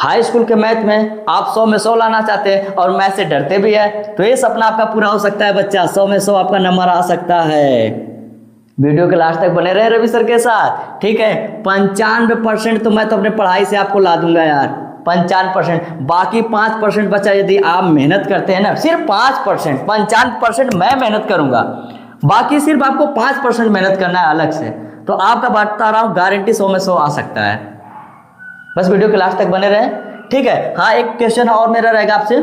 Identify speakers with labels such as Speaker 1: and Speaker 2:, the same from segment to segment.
Speaker 1: High school के math में आप 100 में 100 लाना चाहते हैं और मैथ से डरते भी है, तो ये सपना आपका पूरा हो सकता है बच्चा, 100 में 100 आपका नंबर आ सकता है। वीडियो के लास्ट तक बने रहे रवि सर के साथ, ठीक है। 95% तो मैं तो अपने पढ़ाई से आपको ला दूंगा यार, 95%। बाकी 5% बच्चा यदि आप मेहनत करते हैं ना, सिर्फ 5%, 95% मैं मेहनत करूंगा, बाकी सिर्फ आपको 5% मेहनत करना है अलग से, तो आपका बता रहा हूँ गारंटी 100 में 100 आ सकता है। बस वीडियो के लास्ट तक बने रहे, ठीक है। हाँ, एक क्वेश्चन और मेरा रहेगा आपसे,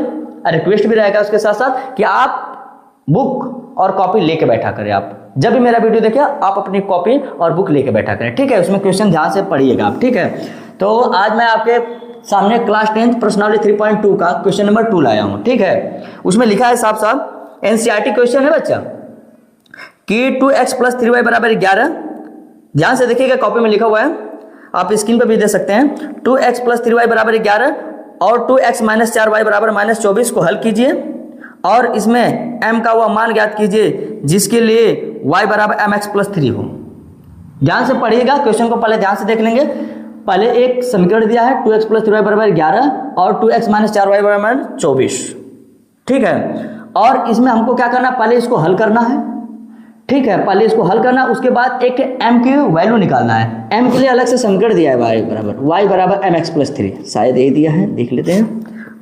Speaker 1: रिक्वेस्ट भी रहेगा उसके साथ साथ कि आप बुक और कॉपी लेके बैठा करें। आप जब भी मेरा वीडियो देखें आप अपनी कॉपी और बुक लेके बैठा करें, ठीक है। उसमें क्वेश्चन ध्यान से पढ़िएगा आप, ठीक है। तो आज मैं आपके सामने क्लास 10 पर्सनालिटी 3.2 का क्वेश्चन नंबर 2 लाया हूँ, ठीक है। उसमें लिखा है साफ साफ एनसीईआरटी क्वेश्चन है बच्चा कि 2x + 3y = 11। ध्यान से देखिएगा, कॉपी में लिखा हुआ है, आप स्क्रीन पर भी दे सकते हैं। 2x + 3y = 11 और 2x - 4y = -24 को हल कीजिए और इसमें m का वह मान ज्ञात कीजिए जिसके लिए y = mx + 3 हो। ध्यान से पढ़िएगा, क्वेश्चन को पहले ध्यान से देख लेंगे। पहले एक समीकरण दिया है 2x + 3y = 11 और 2x - 4y = 24, ठीक है। और इसमें हमको क्या करना, पहले इसको हल करना है, ठीक है। पहले इसको हल करना, उसके बाद एक m की वैल्यू निकालना है। m के लिए अलग से समीकरण दिया है y = mx + 3, शायद यही दिया है, देख लेते हैं।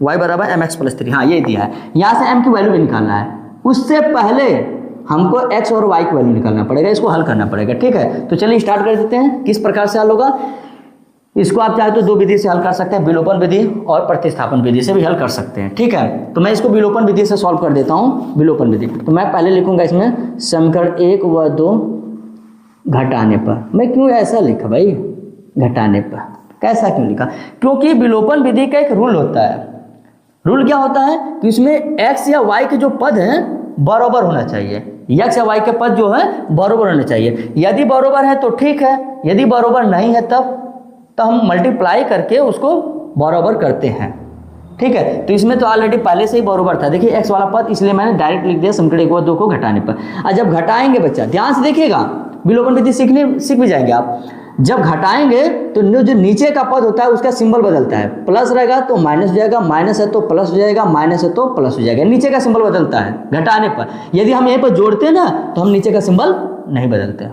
Speaker 1: y = mx + 3, हाँ ये दिया है। यहाँ से m की वैल्यू भी निकालना है, उससे पहले हमको x और y की वैल्यू निकालना पड़ेगा, इसको हल करना पड़ेगा, ठीक है। तो चलिए स्टार्ट कर देते हैं। किस प्रकार से हल होगा, इसको आप चाहे तो 2 विधि से हल कर सकते हैं, विलोपन विधि और प्रतिस्थापन विधि से भी हल कर सकते हैं, ठीक है। तो मैं इसको विलोपन विधि से सॉल्व कर देता हूँ। विलोपन विधि तो मैं पहले लिखूंगा इसमें समीकरण 1 व 2 घटाने पर। मैं क्यों ऐसा लिखा भाई, घटाने पर कैसा क्यों लिखा, क्योंकि विलोपन विधि का एक रूल होता है। रूल क्या होता है कि इसमें x या y के जो पद हैं बराबर होना चाहिए, x या y के पद जो है बराबर होने चाहिए। यदि बराबर है तो ठीक है, यदि बराबर नहीं है तब तो हम मल्टीप्लाई करके उसको बराबर करते हैं, ठीक है। तो इसमें तो ऑलरेडी पहले से ही बराबर था, देखिए x वाला पद, इसलिए मैंने डायरेक्ट लिख दिया समीकरण 1 व 2 को घटाने पर। और जब घटाएंगे बच्चा, ध्यान से देखिएगा, विलोपन विधि सीख भी जाएंगे आप। जब घटाएंगे तो जो नीचे का पद होता है उसका सिंबल बदलता है, प्लस रहेगा तो माइनस हो जाएगा, माइनस है तो प्लस हो जाएगा, माइनस है तो प्लस हो जाएगा, नीचे का सिंबल बदलता है घटाने पर। यदि हम यहीं पर जोड़ते हैं ना तो हम नीचे का सिंबल नहीं बदलते।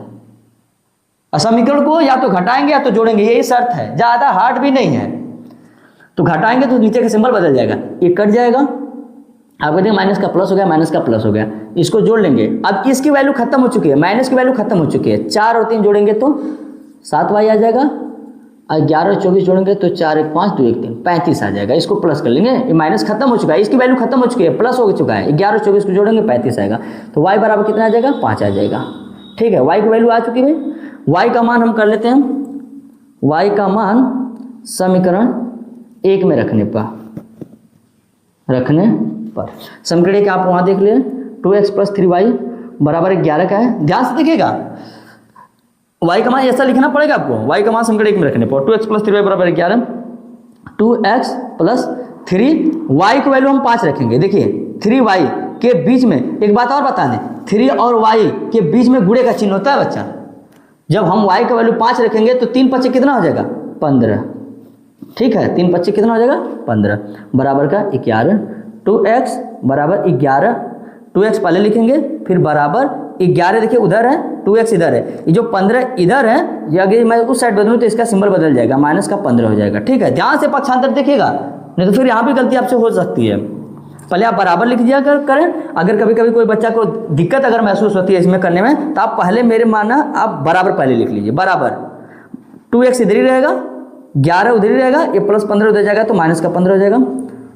Speaker 1: समीकरण को या तो घटाएंगे या तो जोड़ेंगे, यही शर्त है, ज्यादा हार्ड भी नहीं है। तो घटाएंगे तो नीचे का सिंबल बदल जाएगा, ये कट जाएगा, आप कहते हैं माइनस का प्लस हो गया, माइनस का प्लस हो गया, इसको जोड़ लेंगे। अब इसकी वैल्यू खत्म हो चुकी है, माइनस की वैल्यू खत्म हो चुकी है, 4 और 3 जोड़ेंगे तो 7y आ जाएगा, और 11 और 24 जोड़ेंगे तो 4 1 5 2 1 3 35 आ जाएगा। इसको प्लस कर लेंगे, ये माइनस खत्म हो चुका है, इसकी वैल्यू खत्म हो चुकी है, प्लस हो चुका है, 11 और 24 को जोड़ेंगे 35 आएगा। तो y बराबर कितना आ जाएगा, 5 आ जाएगा, ठीक है। y की वैल्यू आ चुकी है। y का मान हम कर लेते हैं, y का मान समीकरण 1 में रखने पर समीकरण 1 आप वहां देख लिए, 2x + 3y = 11 का है। ध्यान से देखिएगा, y का मान ऐसा लिखना पड़ेगा आपको, y का मान समीकरण 1 में रखने पर 2x + 3y = 11, 2x + 3y की वैल्यू हम 5 रखेंगे। देखिए 3y के बीच में एक बात और बता दें, 3 और y के बीच में गुणे का चिन्ह होता है बच्चा। जब हम y का वैल्यू 5 रखेंगे तो 3 5 कितना हो जाएगा, 15, ठीक है। 3 5 कितना हो जाएगा, 15 बराबर का 11, 2x = 11, 2x पहले लिखेंगे फिर बराबर 11, देखिए उधर है 2x इधर है, ये जो 15 इधर है, ये अगर मैं उस साइड बदलूँ तो इसका सिंबल बदल जाएगा, माइनस का 15 हो जाएगा, ठीक है। ध्यान से पक्षांतर देखिएगा, नहीं तो फिर यहाँ भी गलती आपसे हो सकती है। पहले आप बराबर लिख दिया करें, अगर कभी कभी कोई बच्चा को दिक्कत अगर महसूस होती है इसमें करने में, तो आप पहले मेरे माना आप बराबर पहले लिख लीजिए, बराबर 2x इधर ही रहेगा, 11 उधर ही रहेगा, ये प्लस 15 उधर जाएगा तो माइनस का 15 हो जाएगा।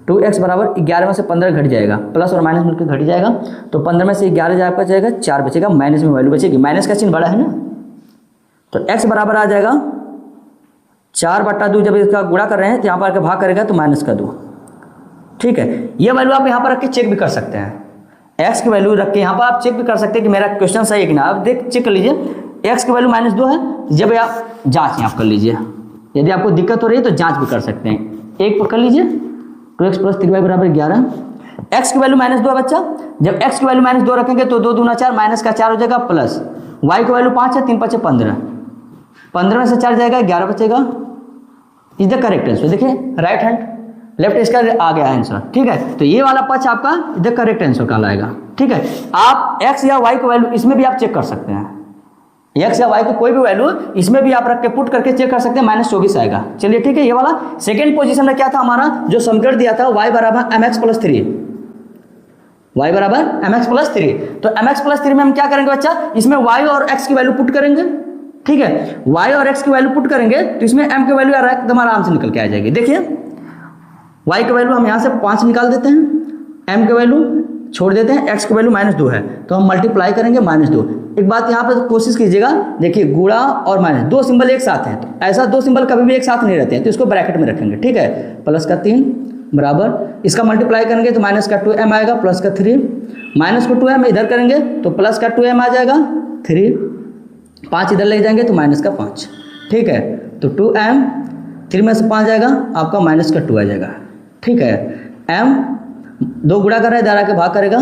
Speaker 1: 2x = 11 में से 15 घट जाएगा, प्लस और माइनस मिलकर घट जाएगा, तो 15 में से 11 बचेगा, 4 बचेगा, माइनस में वैल्यू बचेगी, माइनस का चिन्ह बड़ा है ना, तो x बराबर आ जाएगा 4/2। जब इसका गुणा कर रहे हैं तो यहाँ पर आकर भाग करेगा तो -2, ठीक है। ये वैल्यू आप यहाँ पर रख के चेक भी कर सकते हैं, x की वैल्यू रख के यहाँ पर आप चेक भी कर सकते हैं कि मेरा क्वेश्चन सही है कि ना। आप चेक कर लीजिए, x की वैल्यू -2 है, जब आप जाँच आप कर लीजिए, यदि आपको दिक्कत हो रही है तो जाँच भी कर सकते हैं। 1 पर कर लीजिए, 2x + 3y = 11, x की वैल्यू -2 है बच्चा, जब x की वैल्यू -2 रखेंगे तो 2 दूना 4, माइनस का 4 हो जाएगा, प्लस y की वैल्यू 5 है, 3 5 15, 15 में से 4 जाएगा, 11 बचेगा, इज द करेक्ट आंसर। देखिए राइट हैंड लेफ्ट इसका आ गया आंसर, ठीक है। तो ये वाला पक्ष आपका द करेक्ट आंसर कहलाएगा, ठीक है। आप x या y को वैल्यू इसमें भी आप चेक कर सकते हैं, x या y की कोई भी वैल्यू इसमें भी आप रख के पुट करके चेक कर सकते हैं, -24 आएगा। चलिए ठीक है, ये वाला सेकंड पोजीशन में क्या था हमारा, जो समीकरण दिया था y बराबर mx प्लस 3, y बराबर mx प्लस 3। तो mx प्लस 3 में हम क्या करेंगे बच्चा, इसमें y और x की वैल्यू पुट करेंगे, ठीक है। y और x की वैल्यू पुट करेंगे तो इसमें m की वैल्यू एकदम आराम से निकल के आ जाएगी। देखिए y की वैल्यू हम यहाँ से 5 निकाल देते हैं, m की वैल्यू छोड़ देते हैं, x की वैल्यू -2 है तो हम मल्टीप्लाई करेंगे -2। एक बात यहाँ पर कोशिश कीजिएगा, देखिए गुणा और माइनस दो सिंबल एक साथ हैं, तो ऐसा दो सिंबल कभी भी एक साथ नहीं रहते हैं, तो इसको ब्रैकेट में रखेंगे, ठीक है। प्लस का 3 बराबर इसका मल्टीप्लाई करेंगे तो माइनस का 2m आएगा, प्लस का 3 माइनस को 2m इधर करेंगे तो प्लस का 2m आ जाएगा, 3 5 इधर ले जाएंगे तो माइनस का 5, ठीक है। तो 2m 3 में से 5 जाएगा आपका माइनस का 2 आ जाएगा, ठीक है। m 2 गुणा कर रहा है, इधर आके भाग करेगा,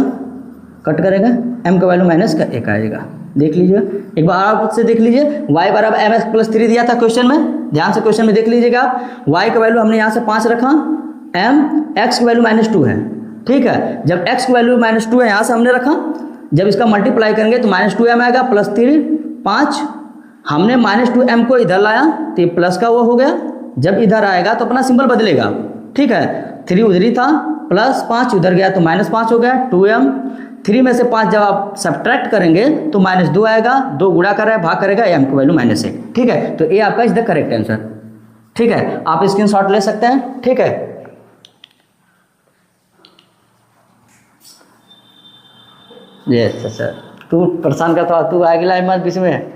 Speaker 1: कट करेगा, m का वैल्यू माइनस का 1 आएगा। देख लीजिए एक बार आप से देख लीजिए, y बराबर mx प्लस 3 दिया था क्वेश्चन में, ध्यान से क्वेश्चन में देख लीजिएगा आप, y का वैल्यू हमने यहाँ से 5 रखा, m x की वैल्यू -2 है, ठीक है। जब x की वैल्यू -2 है यहाँ से हमने रखा, जब इसका मल्टीप्लाई करेंगे तो -2m आएगा, प्लस 3 5 हमने -2m को इधर लाया तो ये प्लस का वो हो गया, जब इधर आएगा तो अपना सिंबल बदलेगा, ठीक है। 3 उधर ही था, प्लस 5 उधर गया तो -5 हो गया, 2m 3 में से 5 जब आप सब्ट्रैक्ट करेंगे तो -2 आएगा, 2 गुणा कर रहा है भाग करेगा, m की वैल्यू -1, ठीक है। तो ये आपका इज द करेक्ट आंसर, ठीक है। आप स्क्रीनशॉट ले सकते हैं, ठीक है। ये सर तू परेशान करता, तू आगे लाए मत बीच में।